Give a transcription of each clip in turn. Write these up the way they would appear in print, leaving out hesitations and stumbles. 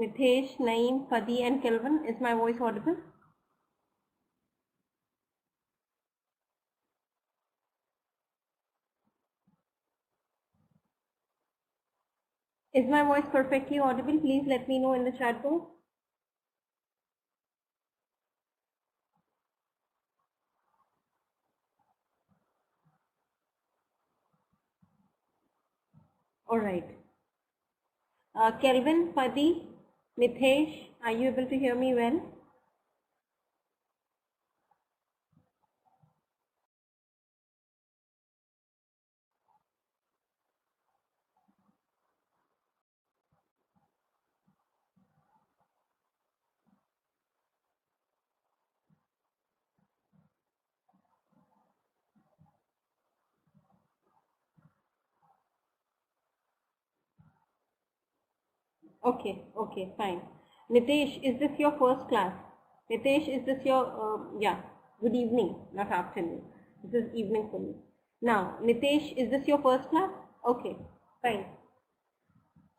Nitesh, Naeem, Fadi and Kelvin. Is my voice audible? Is my voice perfectly audible? Please let me know in the chat box. All right. Kelvin, Fadi, Nitesh, are you able to hear me well? Okay, fine. Nitesh, is this your first class? Nitesh, is this your, yeah, good evening, not afternoon. This is evening for me. Now, Nitesh, is this your first class? Okay, fine.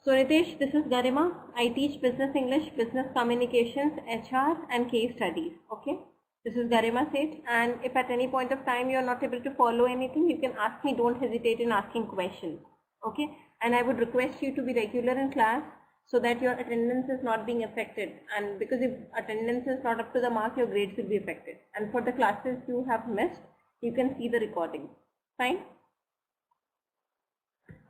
So Nitesh, this is Garima. I teach business English, business communications, HR and case studies. Okay. This is Garima Seth, and if at any point of time you are not able to follow anything, you can ask me. Don't hesitate in asking questions. Okay. And I would request you to be regular in class so that your attendance is not being affected. And because if attendance is not up to the mark, your grades will be affected. And for the classes you have missed, you can see the recording. Fine.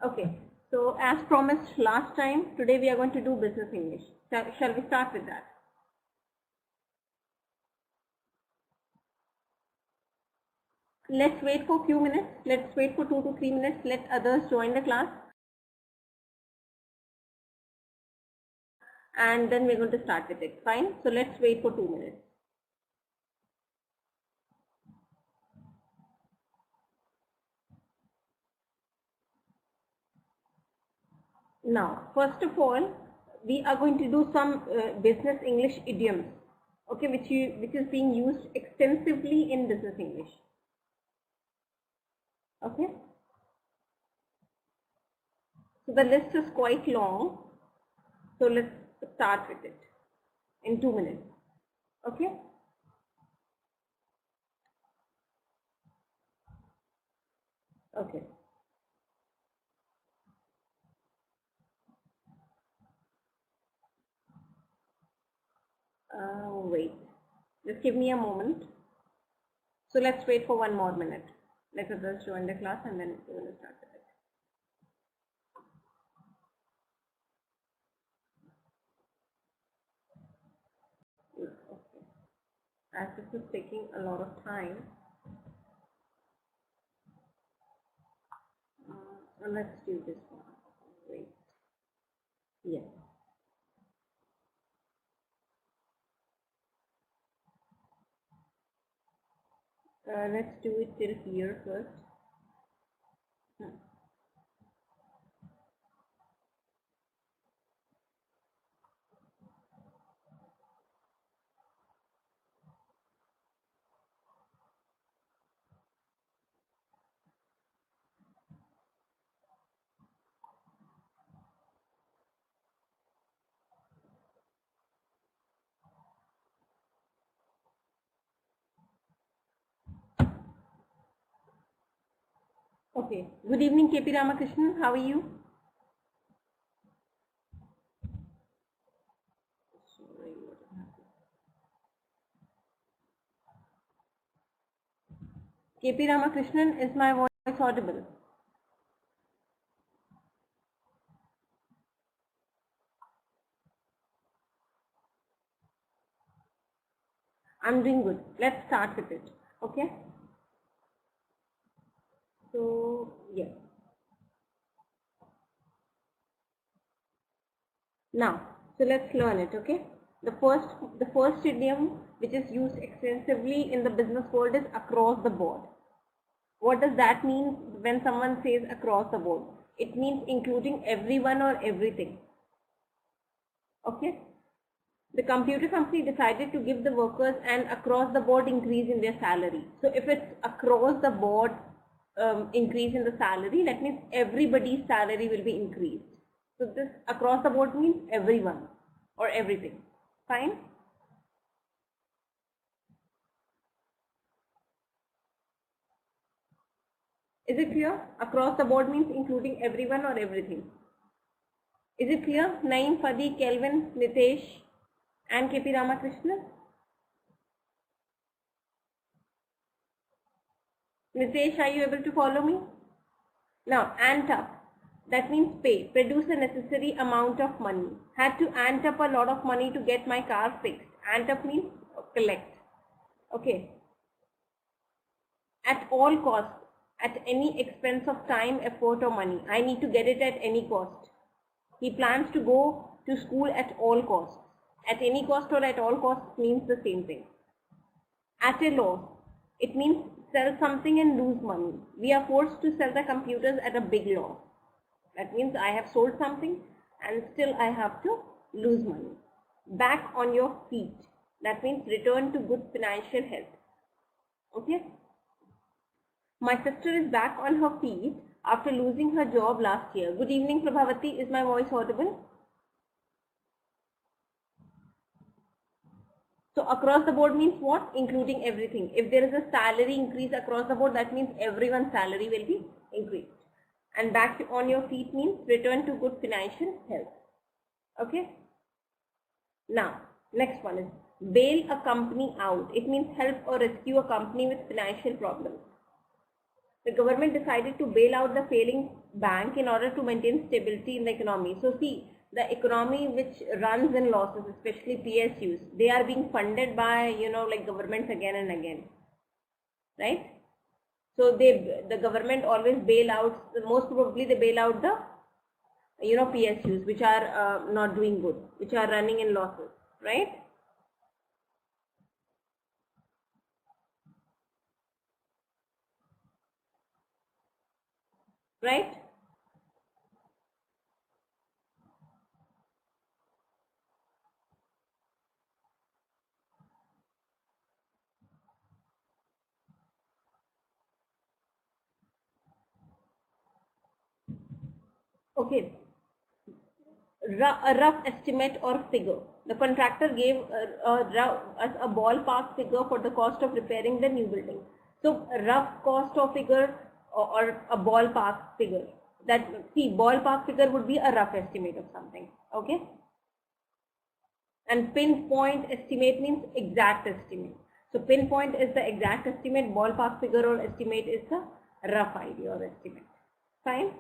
Okay. So as promised last time, today we are going to do business English. Shall we start with that? Let's wait for a few minutes. Let's wait for 2 to 3 minutes. Let others join the class. And then we're going to start with it. Fine. So let's wait for 2 minutes. Now, first of all, we are going to do some business English idioms. Okay, which is being used extensively in business English. Okay. So the list is quite long. So let's start with it in 2 minutes. Okay. Okay. Wait. Just give me a moment. So let's wait for 1 more minute. Let others join the class and then we will start with it. Okay. As this is taking a lot of time, let's do this one. Wait. Yes. Let's do it till here first. Okay. Good evening, KP Ramakrishnan. How are you? KP Ramakrishnan, is my voice audible? I'm doing good. Let's start with it. Okay. So yes. Now, so let's learn it. Okay. The first idiom which is used extensively in the business world is across the board. What does that mean when someone says across the board? It means including everyone or everything. Okay. The computer company decided to give the workers an across the board increase in their salary. So if it's across the board increase in the salary, that means everybody's salary will be increased. So this across the board means everyone. or everything. Fine? Is it clear? Across the board means including everyone or everything. Is it clear? Naeem, Fadi, Kelvin, Nitesh and KP Ramakrishnan? Nitesh, are you able to follow me? Now, ant up. That means pay. Produce a necessary amount of money. Had to ant up a lot of money to get my car fixed. Ant up means collect. Okay. At all costs, at any expense of time, effort or money. I need to get it at any cost. He plans to go to school at all costs. At any cost or at all costs means the same thing. At a loss, it means sell something and lose money. We are forced to sell the computers at a big loss. That means I have sold something and still I have to lose money. Back on your feet. That means return to good financial health. Okay. My sister is back on her feet after losing her job last year. Good evening, Prabhavati. Is my voice audible? So across the board means what? Including everything. If there is a salary increase across the board, that means everyone's salary will be increased. And back on your feet means return to good financial health. Okay. Now, next one is bail a company out. It means help or rescue a company with financial problems. The government decided to bail out the failing bank in order to maintain stability in the economy. So see, the economy which runs in losses, especially PSUs, they are being funded by, like governments again and again, right? So the government always bail out, most probably they bail out the, PSUs which are not doing good, which are running in losses, right? Right? Okay. A rough estimate or figure. The contractor gave a ballpark figure for the cost of repairing the new building. So a rough cost of figure or a ballpark figure. That see, ballpark figure would be a rough estimate of something. Okay. And pinpoint estimate means exact estimate. So pinpoint is the exact estimate, ballpark figure or estimate is the rough idea or estimate. Fine.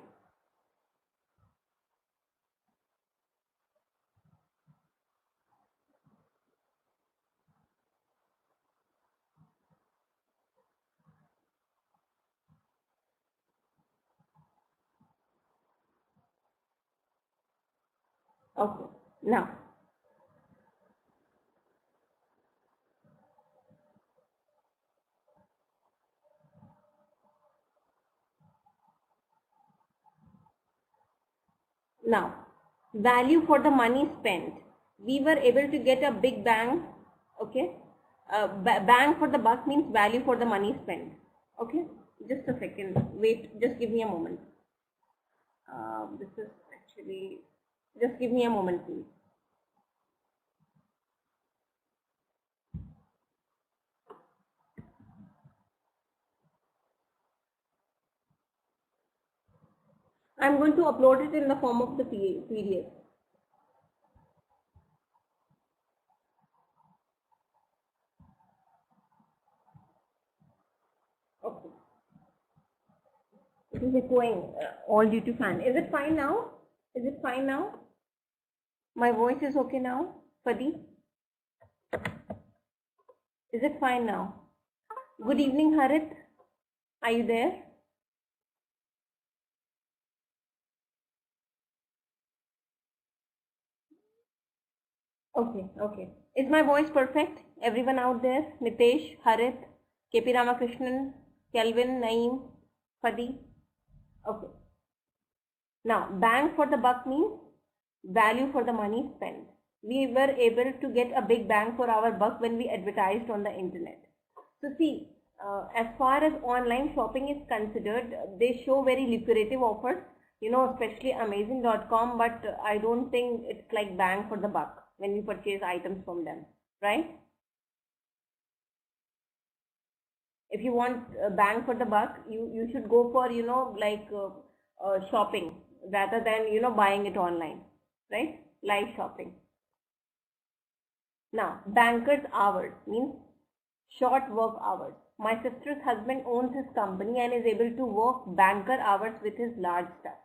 Okay. Now, value for the money spent. We were able to get a big bang. Okay. Bang for the buck means value for the money spent. Okay. Just a second. Wait. Just give me a moment. This is actually. Just give me a moment, please. I'm going to upload it in the form of the PDF. Okay. It is echoing all due to fan. Is it fine now? Is it fine now? My voice is okay now, Fadi? Is it fine now? Good evening, Harit. Are you there? Okay, okay. Is my voice perfect? Everyone out there? Nitesh, Harit, KP Ramakrishnan, Kelvin, Naeem, Fadi? Okay. Now, bang for the buck means value for the money spent. We were able to get a big bang for our buck when we advertised on the internet. So see, as far as online shopping is considered, they show very lucrative offers, especially Amazon.com, but I don't think it's like bang for the buck. when you purchase items from them, right? If you want bang for the buck, you should go for, shopping rather than, buying it online, right? Live shopping. Now, banker's hours means short work hours. My sister's husband owns his company and is able to work banker hours with his large staff.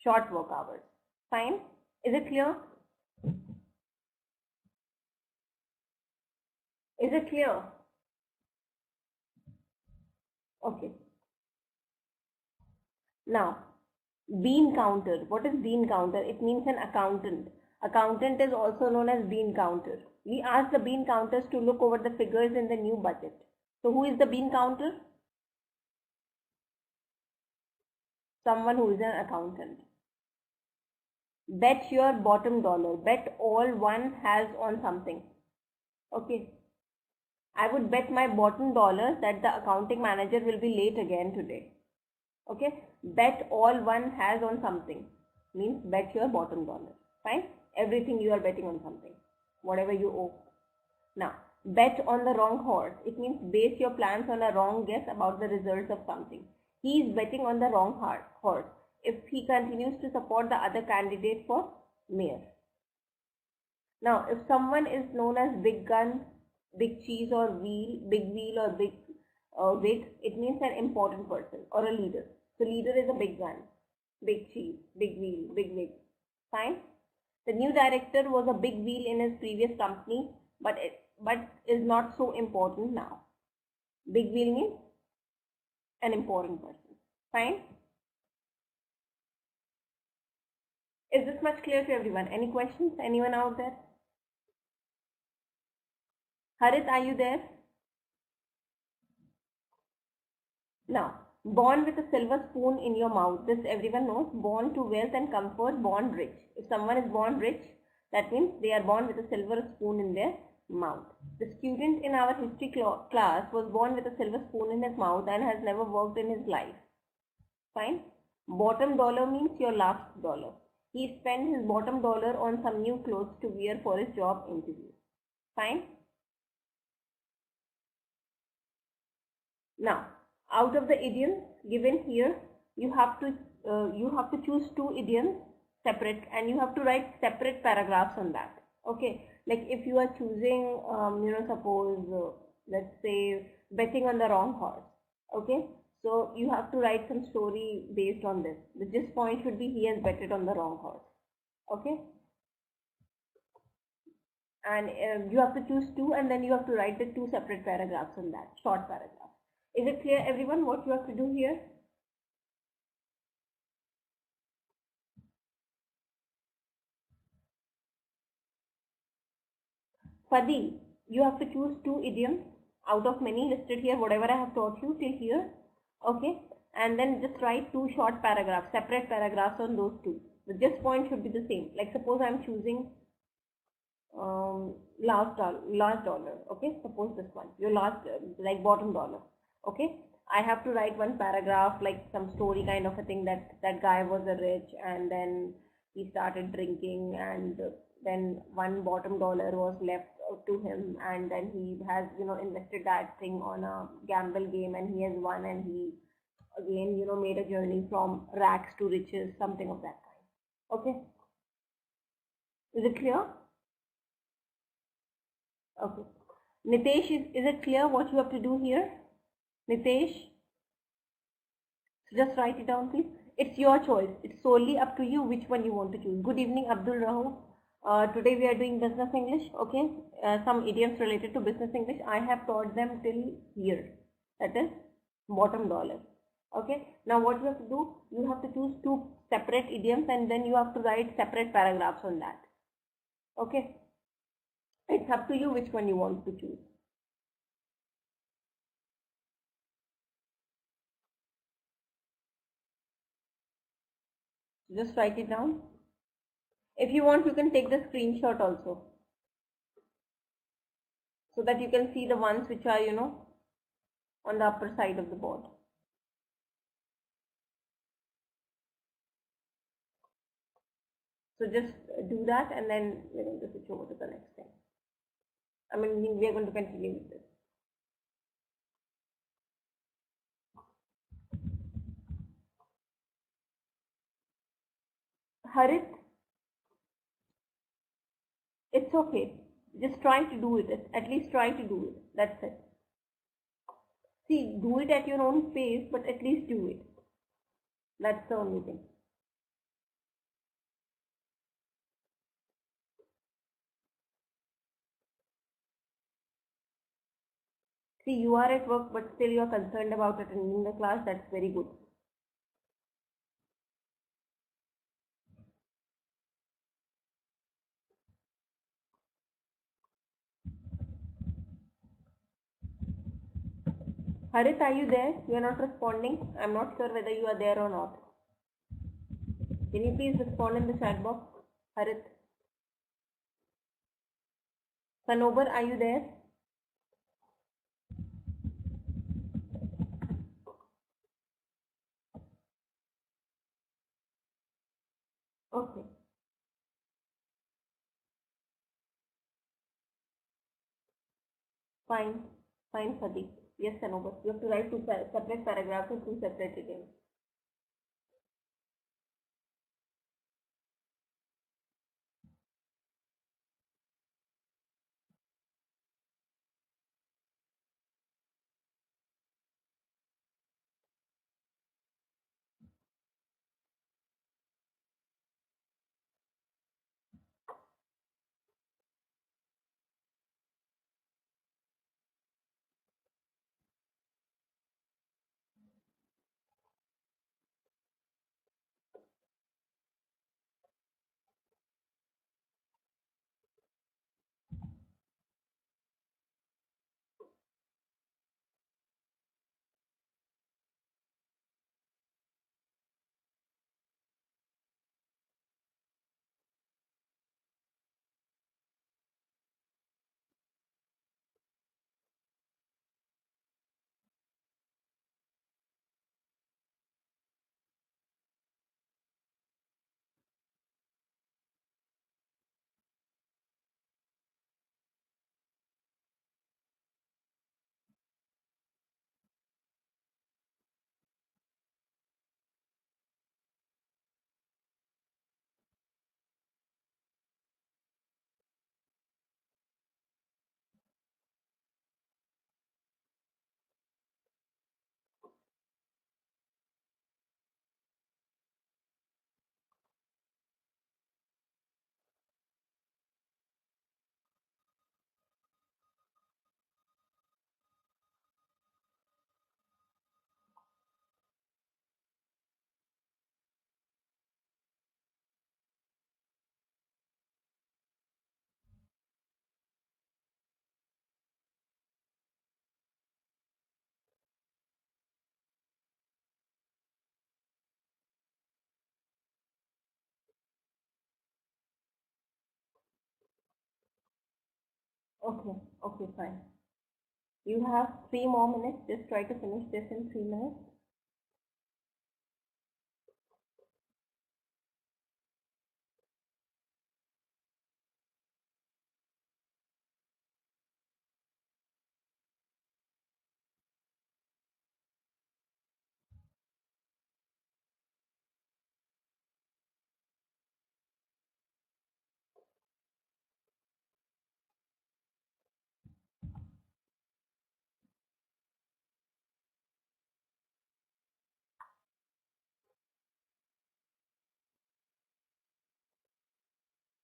Short work hours. Fine? Is it clear? Is it clear? Okay. Now, bean counter. What is bean counter? It means an accountant. Accountant is also known as bean counter. We ask the bean counters to look over the figures in the new budget. So who is the bean counter? Someone who is an accountant. Bet your bottom dollar. Bet all one has on something. Okay. I would bet my bottom dollar that the accounting manager will be late again today. Okay. Bet all one has on something. Means bet your bottom dollar. Fine. Everything you are betting on something. Whatever you owe. Now, bet on the wrong horse. It means base your plans on a wrong guess about the results of something. He is betting on the wrong horse if he continues to support the other candidate for mayor. Now, if someone is known as big gun, big cheese or big wheel or big wig, it means an important person or a leader. So leader is a big gun, big cheese, big wheel, big wig. Fine. The new director was a big wheel in his previous company, but is not so important now. Big wheel means an important person. Fine. Is this much clear to everyone? Any questions? Anyone out there? Harit, are you there? Now, born with a silver spoon in your mouth. This everyone knows. Born to wealth and comfort, born rich. If someone is born rich, that means they are born with a silver spoon in their mouth. The student in our history class was born with a silver spoon in his mouth and has never worked in his life. Fine. Bottom dollar means your last dollar. He spent his bottom dollar on some new clothes to wear for his job interview. Fine. Now, out of the idioms given here, you have to choose two idioms separate, and you have to write separate paragraphs on that. Okay, like if you are choosing, suppose let's say betting on the wrong horse. Okay, so you have to write some story based on this. The gist point should be he has betted on the wrong horse. Okay, and you have to choose two, and then you have to write the two separate paragraphs on that, short paragraphs. Is it clear, everyone, what you have to do here? Fadi, you have to choose two idioms out of many listed here, whatever I have taught you till here. Okay, and then just write two short paragraphs, separate paragraphs on those two. The gist point should be the same. Like suppose I am choosing last dollar. Okay, suppose this one, your last, like bottom dollar. Okay, I have to write one paragraph, like some story kind of a thing, that guy was a rich and then he started drinking, and then one bottom dollar was left to him, and then he has invested that thing on a gamble game and he has won, and he again made a journey from rags to riches, something of that kind. Okay, is it clear? Okay, Nitesh, is it clear what you have to do here? Nitesh, just write it down, please. It's your choice. It's solely up to you which one you want to choose. Good evening, Abdul Rahu. Today we are doing business English. Okay, some idioms related to business English. I have taught them till here. That is bottom dollar. Okay. Now what you have to do? You have to choose two separate idioms, and then you have to write separate paragraphs on that. Okay. It's up to you which one you want to choose. Just write it down. If you want, you can take the screenshot also, so that you can see the ones which are on the upper side of the board. So just do that and then we're going to switch over to the next thing. I mean, we are going to continue with this. Harit, it's okay. Just try to do it. At least try to do it. That's it. See, do it at your own pace, but at least do it. That's the only thing. See, you are at work, but still you are concerned about attending the class. That's very good. Harit, are you there? You are not responding. I'm not sure whether you are there or not. Can you please respond in the chat box? Harit. Sanobar, are you there? Okay. Fine. Fine, Sadiq. Yes, Sanobar. You have to write two separate paragraphs and two separate readings. Okay. Okay, fine. You have 3 more minutes. Just try to finish this in 3 minutes.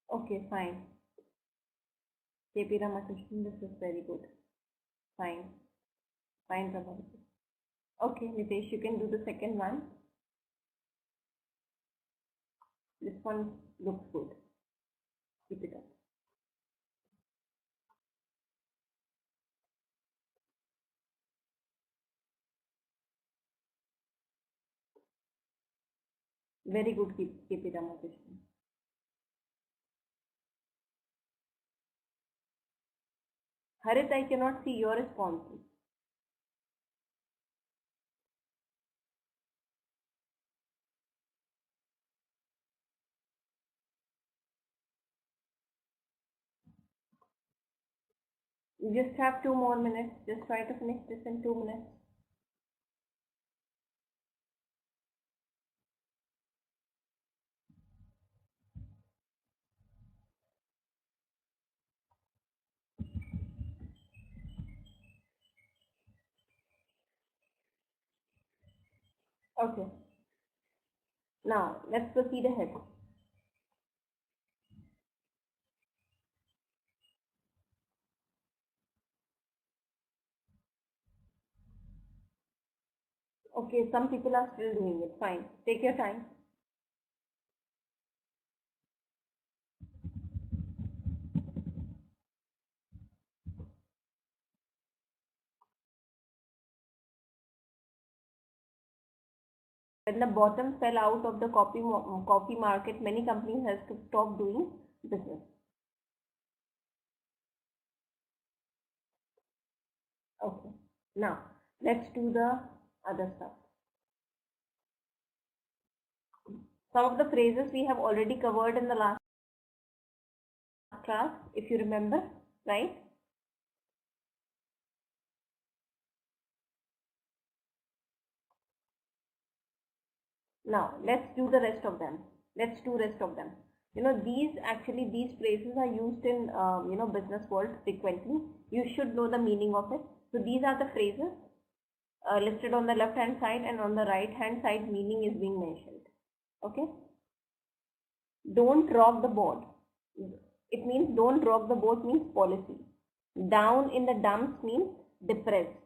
Okay, fine. KP Ramakrishnan, this is very good. Fine. Fine, Ramakrishnan. Okay, Nitesh, you can do the second one. This one looks good. Keep it up. Very good, KP Ramakrishnan. Harit, I cannot see your responses. You just have 2 more minutes. Just try to finish this in 2 minutes. Okay. Now let's proceed ahead. Okay, some people are still doing it. Fine. Take your time. When the bottom fell out of the coffee market, many companies has to stop doing business. Okay. Now let's do the other stuff. Some of the phrases we have already covered in the last class, if you remember, right? Now let's do the rest of them. Let's do rest of them. These phrases are used in business world frequently. You should know the meaning of it. So these are the phrases listed on the left hand side, and on the right hand side meaning is being mentioned. Okay. Don't rock the boat. It means don't rock the boat means policy. Down in the dumps means depressed.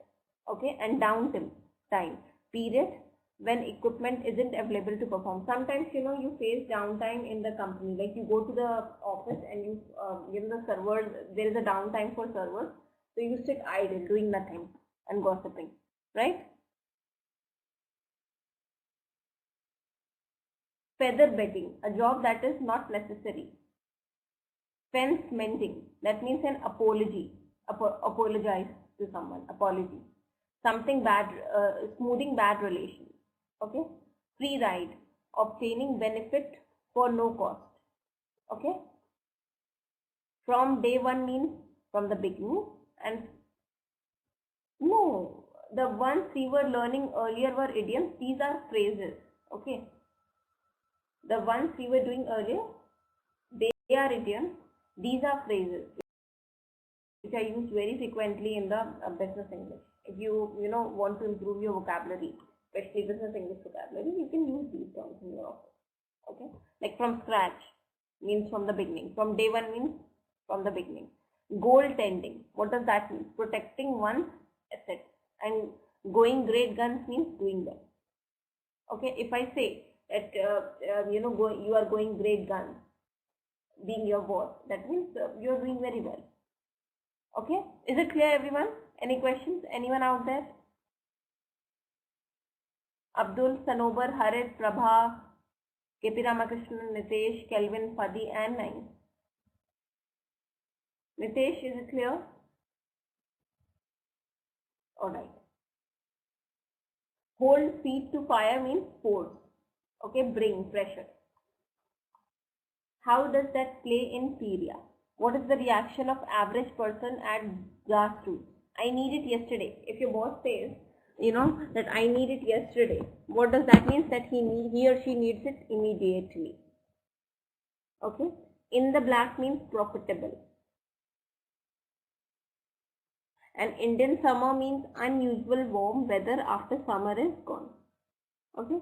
Okay, and downtime time period when equipment isn't available to perform. Sometimes you face downtime in the company, like you go to the office and the servers, there is a downtime for servers, so you sit idle doing nothing and gossiping, right? Feather bedding, a job that is not necessary. Fence mending, that means an apology, apologize to someone, apology. Something bad, smoothing bad relations. Okay. Free ride, obtaining benefit for no cost. Okay. From day one means from the beginning, and no, the ones we were learning earlier were idioms. These are phrases. Okay. The ones we were doing earlier, they are idioms. These are phrases which are used very frequently in the business English. If you want to improve your vocabulary, especially business English vocabulary, you can use these terms in your office. Okay, like from scratch means from the beginning. From day one means from the beginning. Goal tending, what does that mean? Protecting one's assets. And going great guns means doing well. Okay, if I say that you are going great guns, being your boss, that means you are doing very well. Okay, is it clear, everyone? Any questions? Anyone out there? Abdul, Sanobar, Harit, Prabha, KP Ramakrishnan, Nitesh, Kelvin, Fadi, and Nine. Nitesh, is it clear? Alright. Hold feet to fire means force. Okay, bring pressure. How does that play in Syria? What is the reaction of average person at grassroots? I need it yesterday. If your boss says, that I need it yesterday, what does that mean? That he or she needs it immediately. Okay. In the black means profitable. And Indian summer means unusual warm weather after summer is gone. Okay.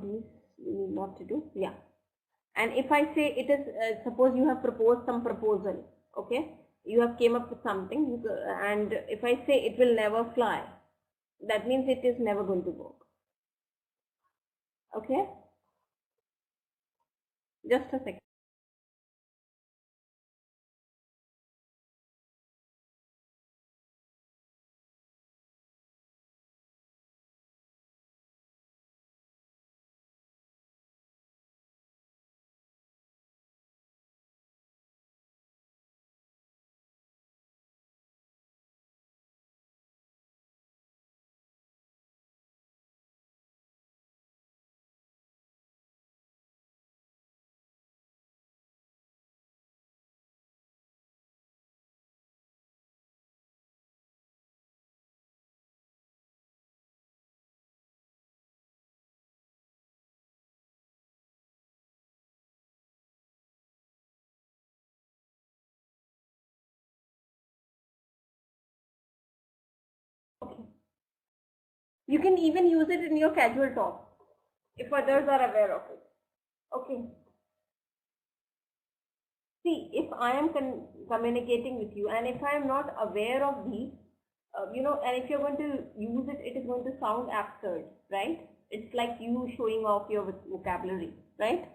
These we need not to do. Yeah. And if I say it is, suppose you have proposed some proposal, okay, you have came up with something, and if I say it will never fly, that means it is never going to work. Okay, just a second. You can even use it in your casual talk if others are aware of it. Okay. See, if I am communicating with you and if I am not aware of these, and if you're going to use it, it is going to sound absurd, right? It's like you showing off your vocabulary, right?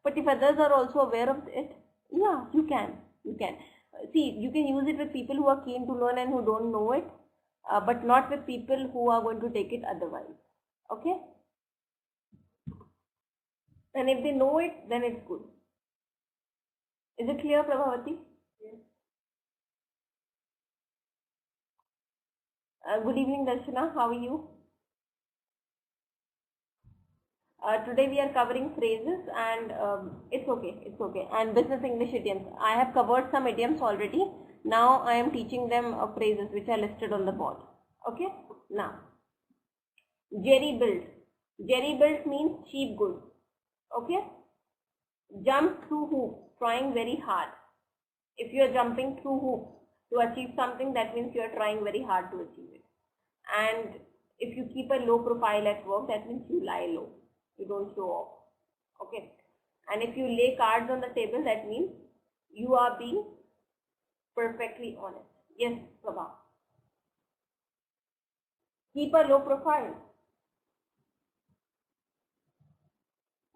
But if others are also aware of it, yeah, you can. See, you can use it with people who are keen to learn and who don't know it, but not with people who are going to take it otherwise. Okay? And if they know it, then it's good. Is it clear, Prabhavati? Yes. Good evening, Darshana. How are you? Today we are covering phrases and it's okay. And business English idioms. I have covered some idioms already. Now I am teaching them phrases which are listed on the board. Okay. Now, jerry built. Jerry built means cheap goods. Okay. Jump through hoops, trying very hard. If you are jumping through hoops to achieve something, that means you are trying very hard to achieve it. And if you keep a low profile at work, that means you lie low. You don't show off. Okay. And if you lay cards on the table, that means you are being perfectly honest. Yes, Prabha. Keep a low profile.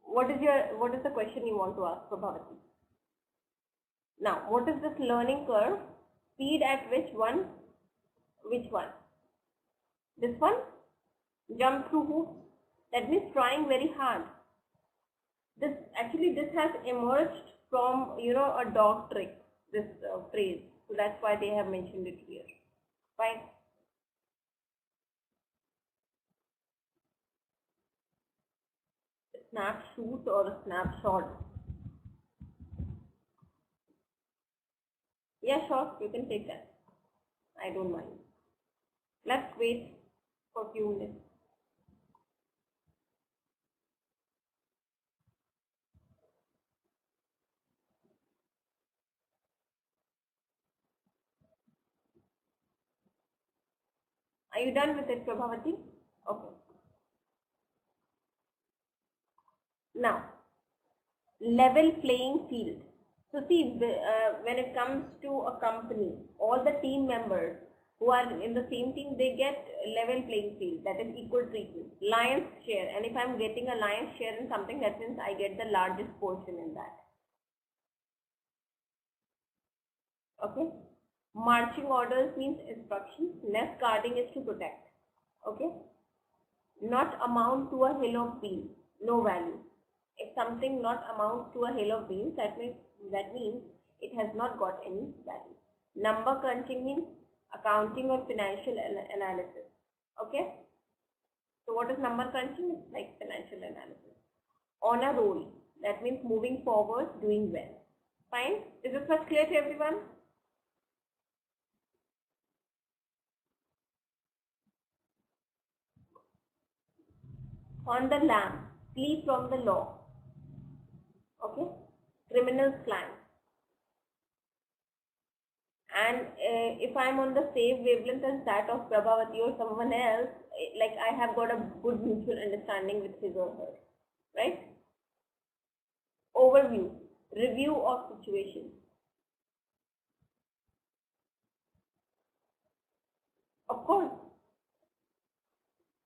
What is the question you want to ask, Prabhavati? Now, what is this learning curve? Speed at which one? This one? Jump through hoops. That means trying very hard. This has emerged from a dog trick. This phrase. So that's why they have mentioned it here. Fine. Snap shoot or a snapshot. Yeah, sure, you can take that. I don't mind. Let's wait for a few minutes. Are you done with it, Prabhavati? Okay. Now, level playing field. So see, when it comes to a company, all the team members who are in the same team, they get level playing field, that is equal treatment, lion's share. And if I'm getting a lion's share in something, that means I get the largest portion in that. Okay. Marching orders means instructions. Less guarding is to protect. Okay. Not amount to a hill of beans, no value. If something not amounts to a hill of beans, that means it has not got any value. Number crunching means accounting or financial analysis. Okay. So what is number crunching? It's like financial analysis. On a roll, that means moving forward, doing well. Fine. Is this much clear to everyone? On the lam, flee from the law. Okay. Criminal slang. And if I'm on the same wavelength as that of Prabhavati or someone else, like I have got a good mutual understanding with his or her, right? Overview, review of situation. Of course,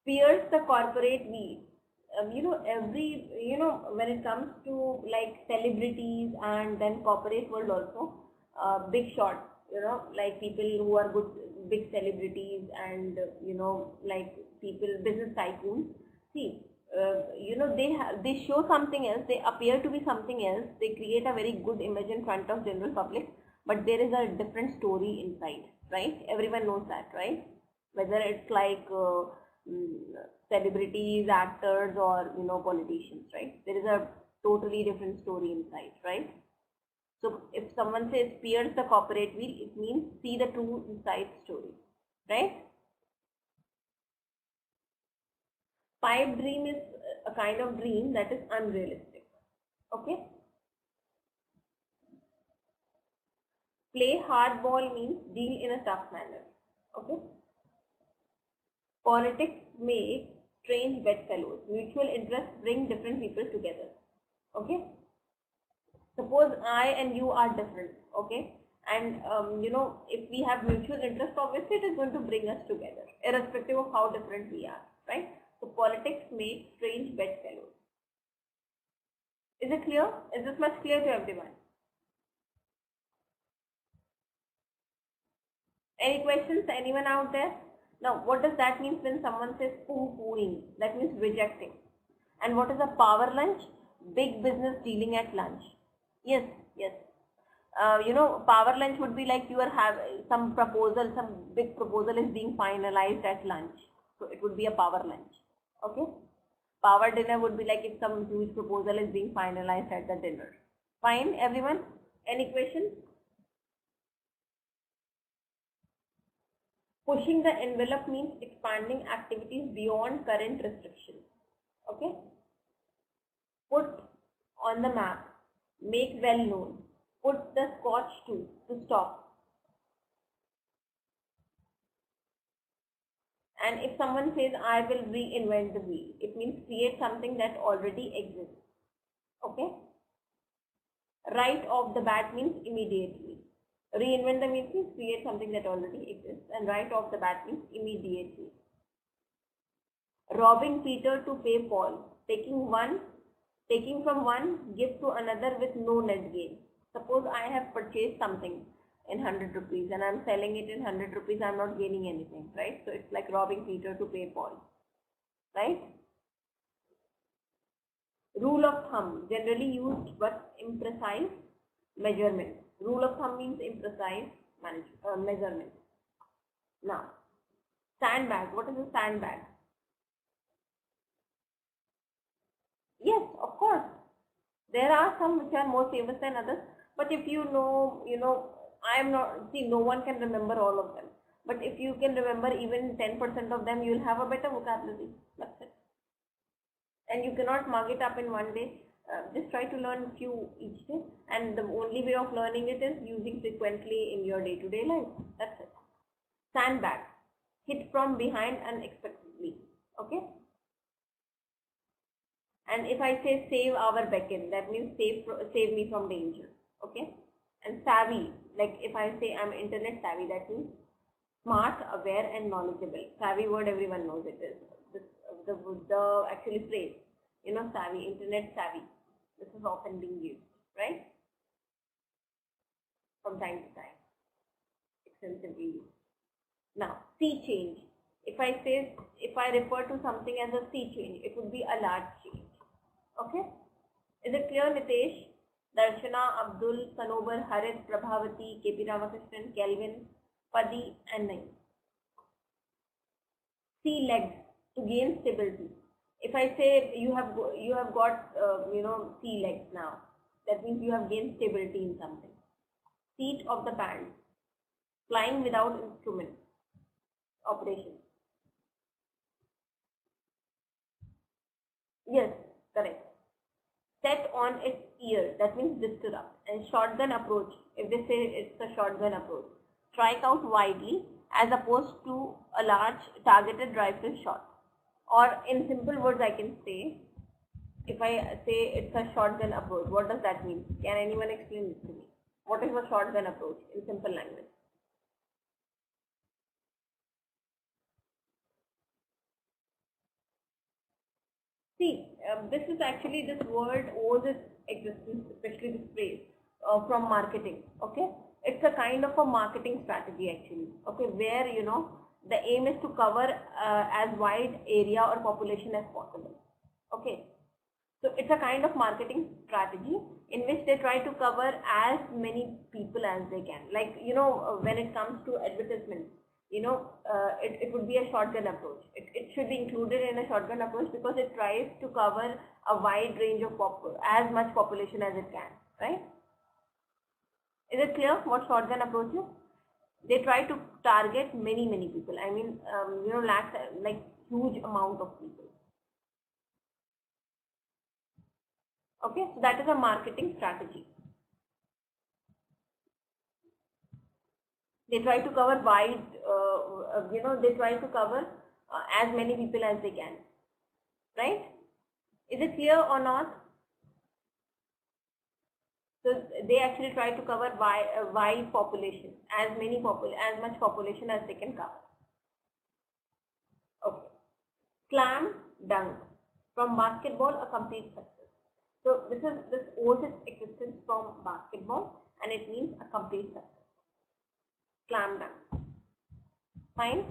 pierce the corporate weed. When it comes to like celebrities and then corporate world also, big shot. Like people who are good, big celebrities and, like people, business tycoons. See, they show something else, they appear to be something else, they create a very good image in front of general public, but there is a different story inside, right? Everyone knows that, right? Whether it's like celebrities, actors or, politicians, right? There is a totally different story inside, right? So if someone says pierce the corporate wheel, it means see the true inside story, right? Pipe dream is a kind of dream that is unrealistic. Okay. Play hardball means deal in a tough manner. Okay. Politics make strange bedfellows. Mutual interests bring different people together. Okay. Suppose I and you are different. Okay. And if we have mutual interest, obviously it is going to bring us together, irrespective of how different we are. Right. So politics make strange bedfellows. Is it clear? Is this much clear to everyone? Any questions? Anyone out there? Now, what does that mean when someone says poo-pooing? That means rejecting. And what is a power lunch? Big business dealing at lunch. Yes, yes. Power lunch would be like you are having some proposal, some big proposal is being finalized at lunch. So it would be a power lunch. Okay. Power dinner would be like if some huge proposal is being finalized at the dinner. Fine, everyone? Any questions? Pushing the envelope means expanding activities beyond current restrictions. Okay. Put on the map. Make well known. Put the scotch to stop. And if someone says, I will reinvent the wheel, it means create something that already exists. Okay. Right off the bat means immediately. Reinvent the wheel means create something that already exists. And right off the bat means immediately. Robbing Peter to pay Paul. Taking from one, give to another with no net gain. Suppose I have purchased something in 100 rupees and I am selling it in 100 rupees, I am not gaining anything, right? So it's like robbing Peter to pay Paul, right? Rule of thumb, generally used but imprecise measurement. Rule of thumb means imprecise measurement. Now, sandbag. What is a sandbag? Yes, of course. There are some which are more famous than others. But if I am not, see, no one can remember all of them. But if you can remember even 10% of them, you will have a better vocabulary. That's it. And you cannot mug it up in one day. Just try to learn few each day. And the only way of learning it is using frequently in your day-to-day life. That's it. Sandbag. Hit from behind unexpectedly. Okay. And if I say save our beckon, that means save me from danger. Okay. And savvy, like if I say I'm internet savvy, that means smart, aware and knowledgeable. Savvy word everyone knows it is. The actually phrase, savvy, internet savvy. This is often being used, right? From time to time. Extensively used. Now, sea change. If I refer to something as a sea change, it would be a large change. Okay? Is it clear, Nitesh? Darshana, Abdul, Sanobar, Harit, Prabhavati, KP Ramakrishnan, Kelvin, Padi and Nain. Sea legs, to gain stability. If I say you have got sea legs now, that means you have gained stability in something. Seat of the pants, flying without instrument, operation. Yes, correct. Set on its ear, that means disrupt. And shotgun approach, if they say it's a shotgun approach. Strike out widely as opposed to a large targeted rifle shot. Or in simple words I can say, if I say it's a shotgun approach, what does that mean? Can anyone explain this to me? What is a shotgun approach in simple language? See, this is actually, this word owes its existence, especially this phrase, from marketing. Okay, it's a kind of a marketing strategy actually. Okay, where the aim is to cover as wide area or population as possible. Okay, so it's a kind of marketing strategy in which they try to cover as many people as they can. Like when it comes to advertisements, it would be a shotgun approach. It should be included in a shotgun approach because it tries to cover a wide range of as much population as it can, right? Is it clear what shotgun approach is? They try to target many people. I mean, lakhs, like huge amount of people. Okay, so that is a marketing strategy. They try to cover wide, they try to cover as many people as they can, right? Is it clear or not? So they actually try to cover wide population, as much population as they can cover. Okay. Slam dunk. From basketball, a complete success. So this owes its existence from basketball, and it means a complete success. Slam dunk. Fine.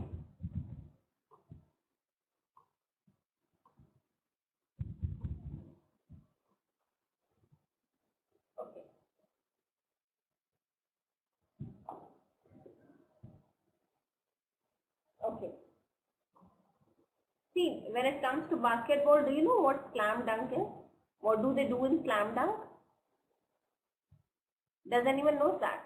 Okay. Okay. See, when it comes to basketball, do you know what slam dunk is? What do they do in slam dunk? Does anyone know that?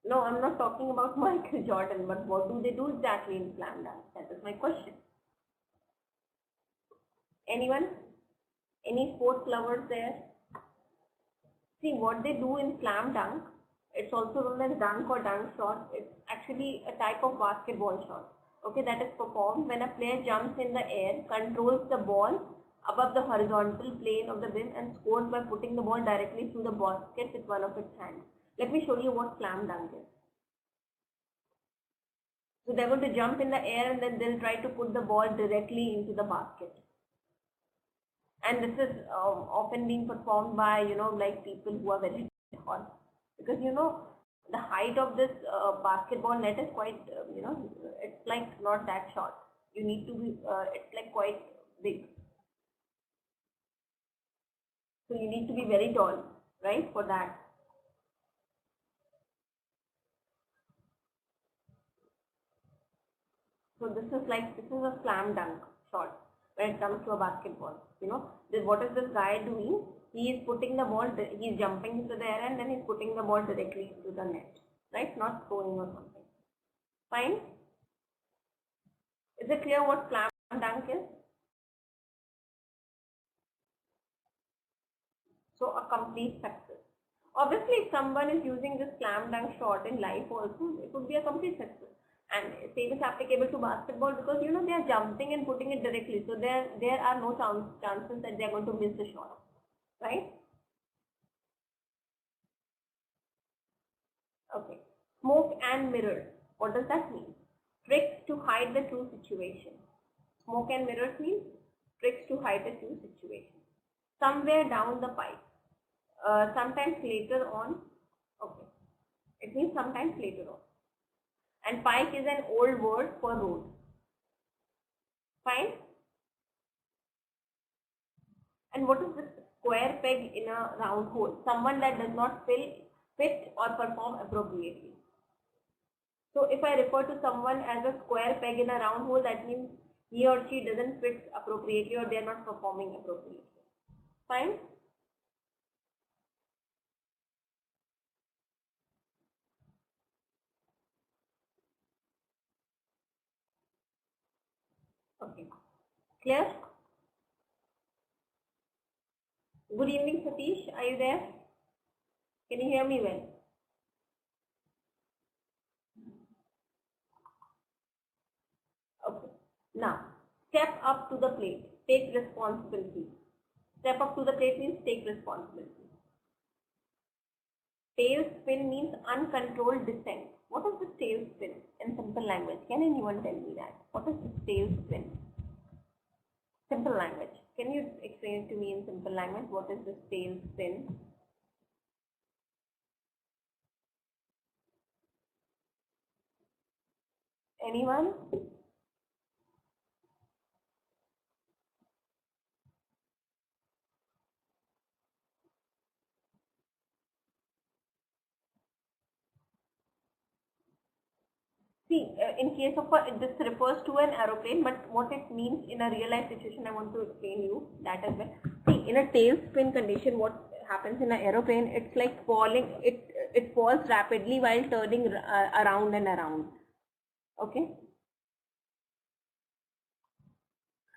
No, I'm not talking about Michael Jordan, but what do they do exactly in slam dunk? That is my question. Anyone? Any sports lovers there? See, what they do in slam dunk, it's also known as dunk or dunk shot. It's actually a type of basketball shot. Okay, that is performed when a player jumps in the air, controls the ball above the horizontal plane of the rim and scores by putting the ball directly through the basket with one of its hands. Let me show you what slam dunk is. So they're going to jump in the air and then they'll try to put the ball directly into the basket. And this is often being performed by, like people who are very tall. Because, the height of this basketball net is quite, it's like not that short. You need to be, it's like quite big. So you need to be very tall, right, for that. So this is a slam dunk shot when it comes to a basketball. What is this guy doing? He is putting the ball, he is jumping into the air and then he is putting the ball directly into the net, right? Not throwing or something. Fine? Is it clear what slam dunk is? So a complete success. Obviously, if someone is using this slam dunk shot in life also, it would be a complete success. And same is applicable to basketball because they are jumping and putting it directly. So there are no chances that they are going to miss the shot, right? Okay. Smoke and mirrors. What does that mean? Tricks to hide the true situation. Smoke and mirrors means tricks to hide the true situation. Somewhere down the pipe. Sometimes later on. Okay. It means sometimes later on. And pike is an old word for road. Fine? And what is this square peg in a round hole? Someone that does not fit or perform appropriately. So if I refer to someone as a square peg in a round hole, that means he or she doesn't fit appropriately or they are not performing appropriately. Fine? Okay. Clear? Good evening, Satish. Are you there? Can you hear me well? Okay. Now, step up to the plate. Take responsibility. Step up to the plate means take responsibility. Tail spin means uncontrolled descent. What is this tail spin in simple language? Can anyone tell me that? What is this tail spin? Simple language. Can you explain it to me in simple language? What is this tail spin? Anyone? See, in case of this refers to an aeroplane, but what it means in a real life situation, I want to explain you that as well. See, in a tail spin condition, what happens in an aeroplane? It's like falling. It falls rapidly while turning around and around. Okay.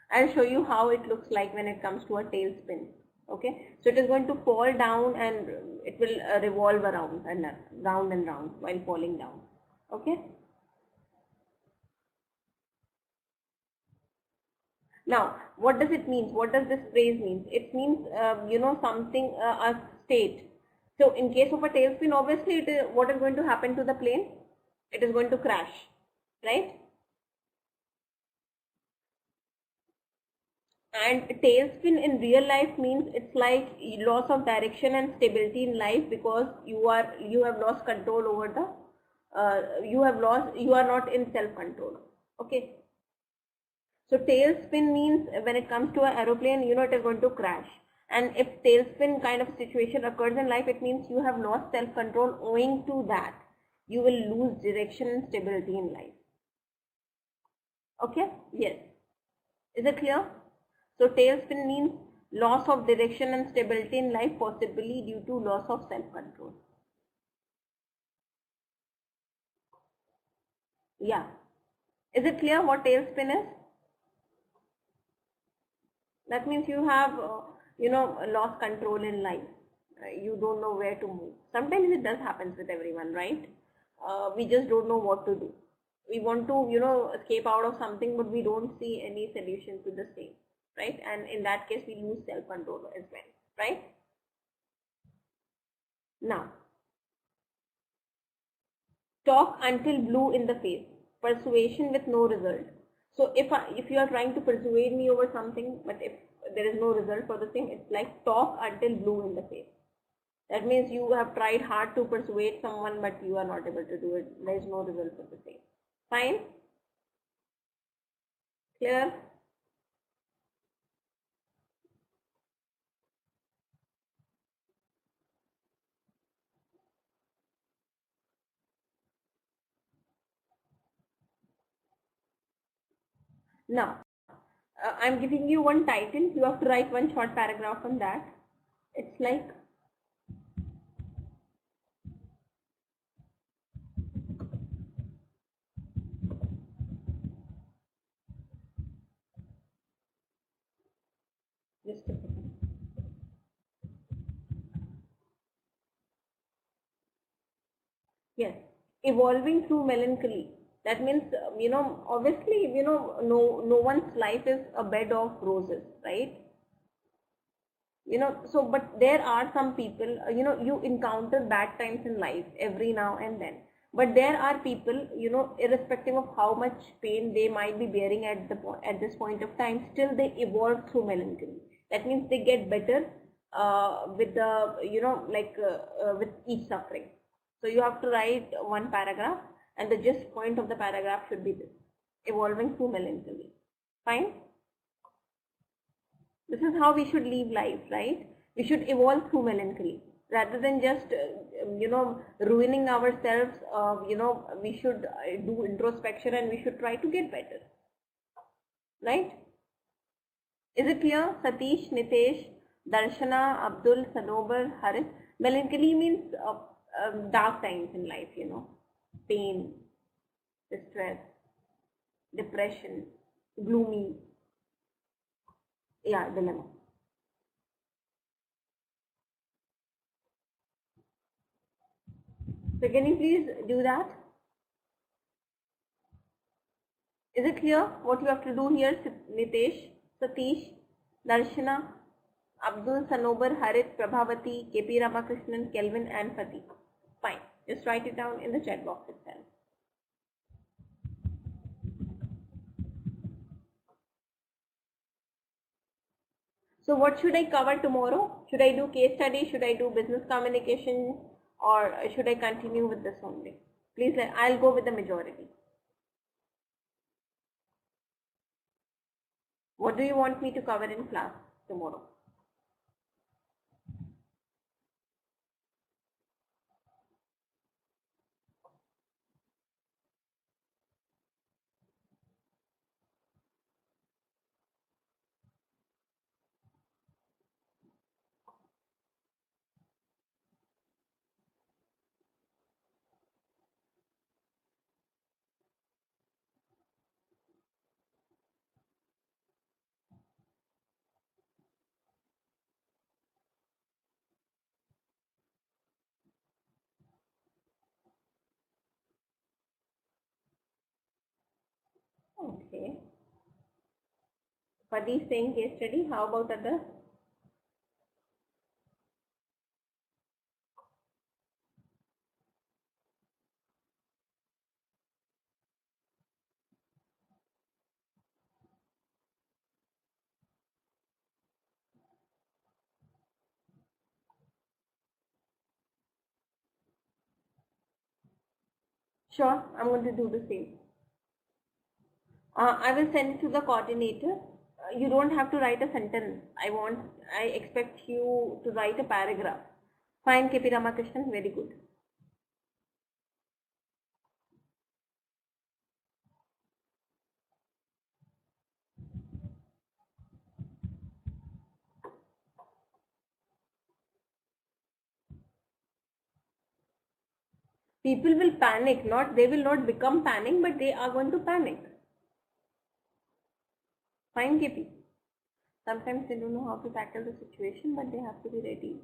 I'll show you how it looks like when it comes to a tail spin. Okay, so it is going to fall down and it will revolve around and round and round while falling down. Okay, now what does it mean? What does this phrase mean? It means something, a state. So in case of a tailspin, obviously what is going to happen to the plane? It is going to crash, right? And tailspin in real life means it's like loss of direction and stability in life, because you have lost control over the you are not in self control. Okay, so tailspin means when it comes to an aeroplane, it is going to crash. And if tailspin kind of situation occurs in life, it means you have lost self control. Owing to that, you will lose direction and stability in life. Okay, yes, is it clear? So tailspin means loss of direction and stability in life, possibly due to loss of self-control. Yeah. Is it clear what tailspin is? That means you have, lost control in life. You don't know where to move. Sometimes it does happen with everyone, right? We just don't know what to do. We want to, escape out of something, but we don't see any solution to the same, right? And in that case, we lose self-control as well, right? Now, talk until blue in the face. Persuasion with no result. So if you are trying to persuade me over something, but if there is no result for the thing, it's like talk until blue in the face. That means you have tried hard to persuade someone, but you are not able to do it. There is no result for the same. Fine? Clear? Now, I'm giving you one title. You have to write one short paragraph on that. It's like, just a second. Yes, evolving through melancholy. That means, obviously, no one's life is a bed of roses, right? So but there are some people, you encounter bad times in life every now and then, but there are people, irrespective of how much pain they might be bearing at this point of time, still they evolve through melancholy. That means they get better with the, with each suffering. So you have to write one paragraph, and the gist point of the paragraph should be this: evolving through melancholy. Fine. This is how we should live life, right? We should evolve through melancholy rather than just ruining ourselves. We should do introspection, and we should try to get better, right? Is it clear? Satish, Nitesh, Darshana, Abdul, Sanobar, Harit. Melancholy means dark times in life, pain, distress, depression, gloomy. Yeah, dilemma. So can you please do that? Is it clear what you have to do here? Nitesh, Satish, Darshana, Abdul, Sanobar, Harit, Prabhavati, KP Ramakrishnan, Kelvin and Fatih. Fine. Just write it down in the chat box itself. So what should I cover tomorrow? Should I do case study? Should I do business communication? Or should I continue with this only? Please, I'll go with the majority. What do you want me to cover in class tomorrow? Fadi is saying case study. How about others? Sure, I'm going to do the same. I will send it to the coordinator. You don't have to write a sentence. I expect you to write a paragraph. Fine, KP Ramakrishnan, very good. People will panic, they will not become panic, but they are going to panic. Fine, KP. Sometimes they don't know how to tackle the situation, but they have to be ready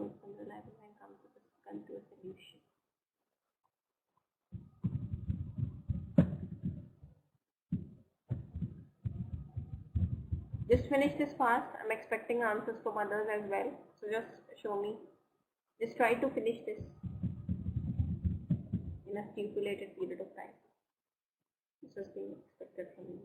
with some reliable and come to a solution. Just finish this fast. I'm expecting answers from others as well. So just show me. Just try to finish this in a stipulated period of time. This was being expected from you.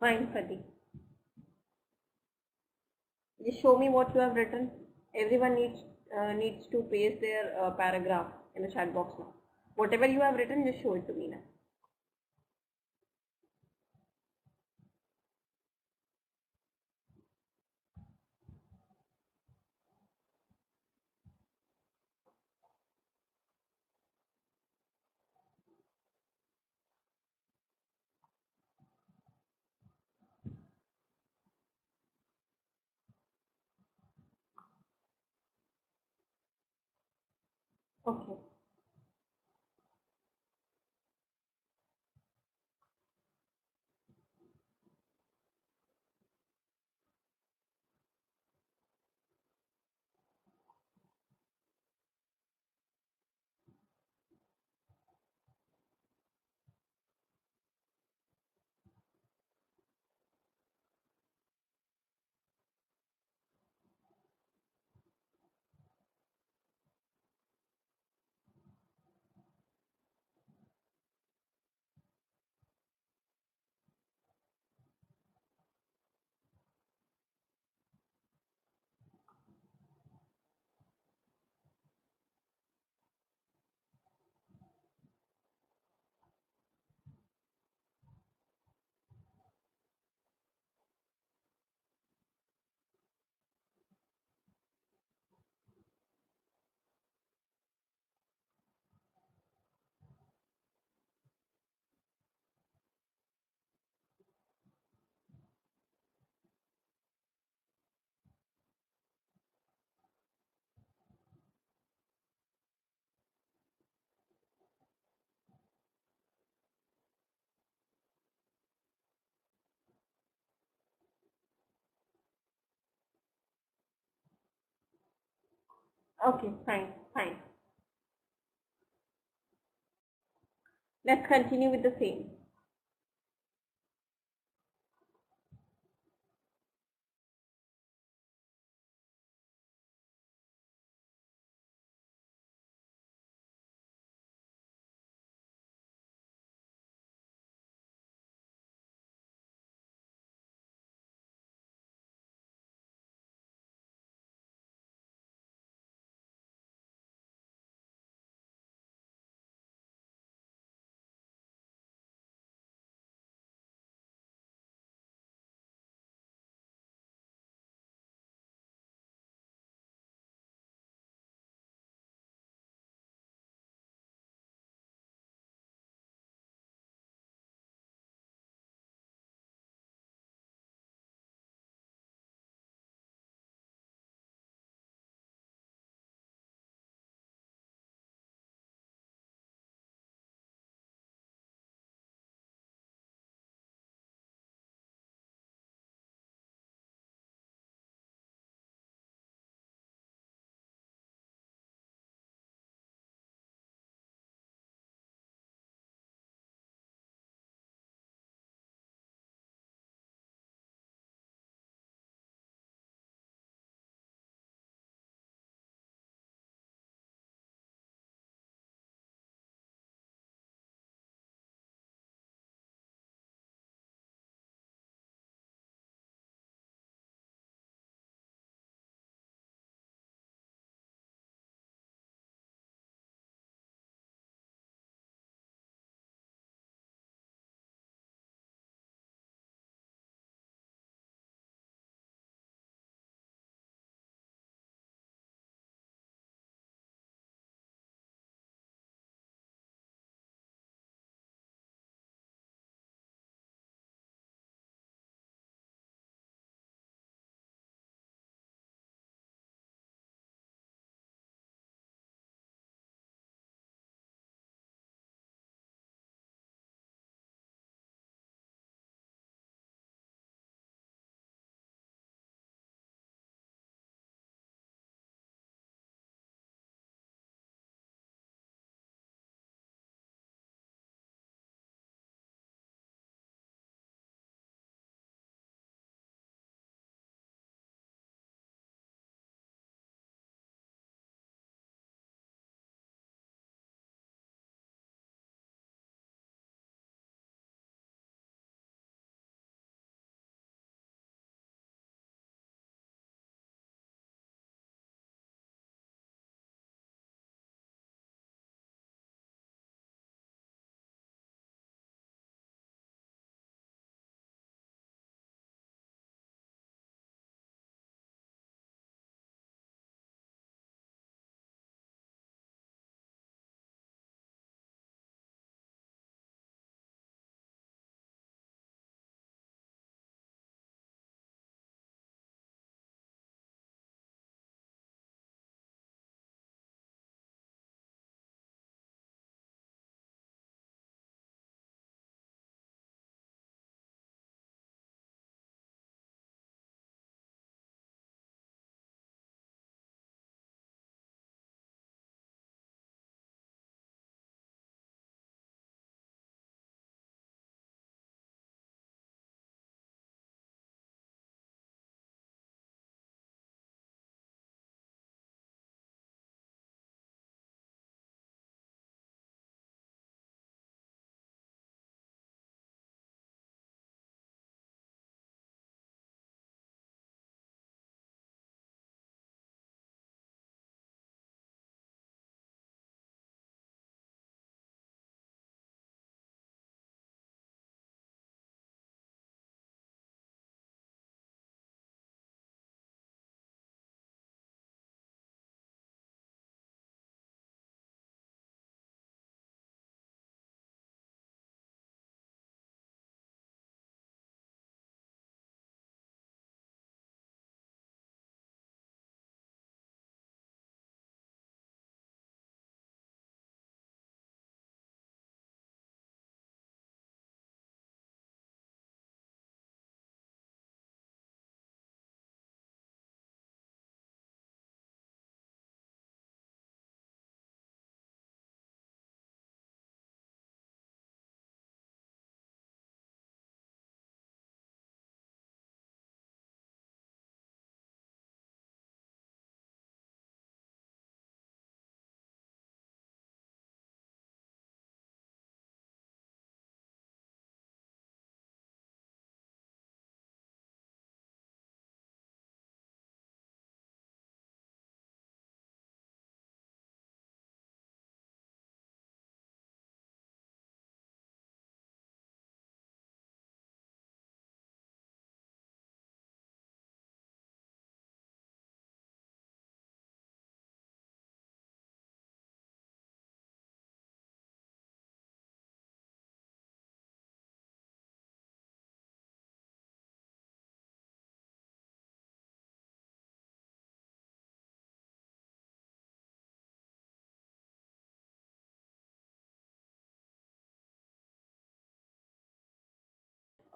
Fine, Fadi. Just show me what you have written. Everyone needs to paste their paragraph in the chat box now. Whatever you have written, just show it to me now. Okay. Okay, fine, fine. Let's continue with the same.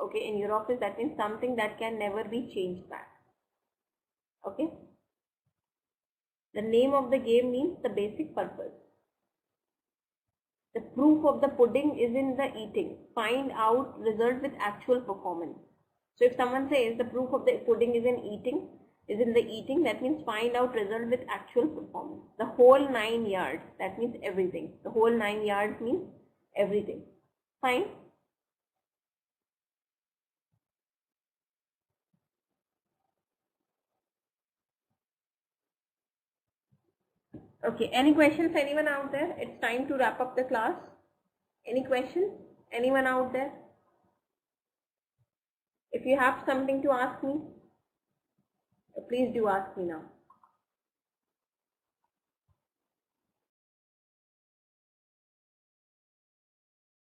Okay, in your office, that means something that can never be changed back. Okay. The name of the game means the basic purpose. The proof of the pudding is in the eating. Find out result with actual performance. So if someone says the proof of the pudding is in the eating, that means find out result with actual performance. The whole 9 yards, that means everything. The whole 9 yards means everything. Fine. Okay, any questions, anyone out there? It's time to wrap up the class. Any questions? Anyone out there? If you have something to ask me, please do ask me now.